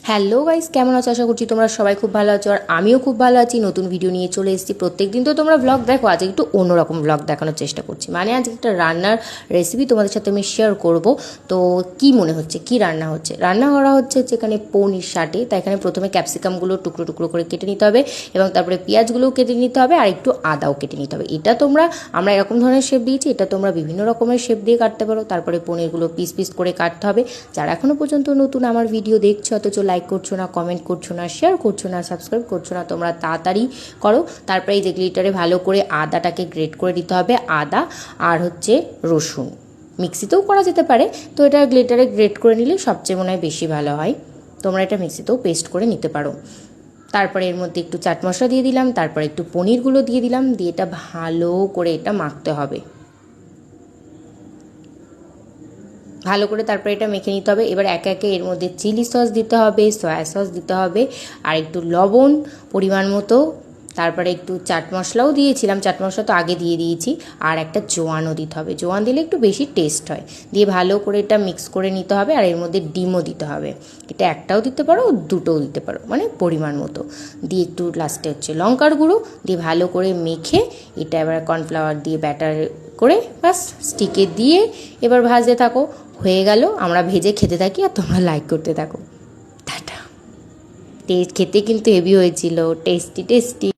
Hello guys, কেমন আছো? আশা করছি তোমরা সবাই খুব ভালো আছো, আর আমিও খুব ভালো আছি। নতুন ভিডিও নিয়ে চলে এসেছি। প্রত্যেকদিন তো তোমরা ব্লগ দেখো, আজকে একটু অন্যরকম ব্লগ দেখানোর চেষ্টা করছি। মানে আজকে একটা রান্নার রেসিপি তোমাদের সাথে আমি শেয়ার করব। তো কি মনে হচ্ছে কি রান্না হচ্ছে? রান্না করা হচ্ছে এখানে পনির শাটে। তাই এখানে প্রথমে ক্যাপসিকামগুলো টুকরো টুকরো করে কেটে নিতে হবে, এবং তারপরে পেঁয়াজগুলোও কেটে নিতে হবে, আর একটু আদাও কেটে নিতে হবে। এটা আমরা এরকম ধরনের শেপ দিয়েছি, এটা তোমরা বিভিন্ন রকমের শেপ দিয়ে কাটতে পারো। তারপরে পনিরগুলো পিস পিস করে কাটতে হবে। যারা এখনও পর্যন্ত নতুন আমার ভিডিও দেখছো অথচ লাইক করছো না, কমেন্ট করছো না, শেয়ার করছো না, সাবস্ক্রাইব করছো না, তোমরা তাড়াতাড়ি করো। তারপরে এই যে গ্লিটারে ভালো করে আদাটাকে গ্রেট করে দিতে হবে। আদা আর রসুন মিক্সিতেও করা যেতে পারে, তো এটা গ্লিটারে গ্রেট করে নিলে সবচেয়ে মনে হয় বেশি ভালো হয়। তোমরা এটা মিক্সিতেও পেস্ট করে নিতে পারো। তারপরে এর মধ্যে একটু চাট মশলা দিয়ে দিলাম, তারপরে একটু পনিরগুলো দিয়ে দিলাম, দিয়ে এটা ভালো করে এটা মাখতে হবে। ভালো করে তারপরে এটা মেখে নিতে হবে। এবার একে একে এর মধ্যে চিলি সস দিতে হবে, সয়া সস দিতে হবে, আর একটু লবণ পরিমাণ মতো। তারপরে একটু চাট মশলাও দিয়েছিলাম, চাট মশলা তো আগে দিয়ে দিয়েছি। আর একটা জোয়ানও দিতে হবে, জোয়ান দিলে একটু বেশি টেস্ট হয়। দিয়ে ভালো করে এটা মিক্স করে নিতে হবে। আর এর মধ্যে ডিমও দিতে হবে। এটা একটাও দিতে পারো, দুটোও দিতে পারো, মানে পরিমাণ মতো। দিয়ে একটু লাস্টে লঙ্কার গুঁড়ো দিয়ে ভালো করে মেখে এটা এবার কর্নফ্লাওয়ার দিয়ে ব্যাটার করে বাস স্টিকে দিয়ে এবার ভাজতে থাকো। হয়ে গেল, আমরা ভেজে খেতে থাকি আর তোমরা লাইক করতে থাকো। টাটা। খেতে কিন্তু হেভি হয়েছিল, টেস্টি টেস্টি।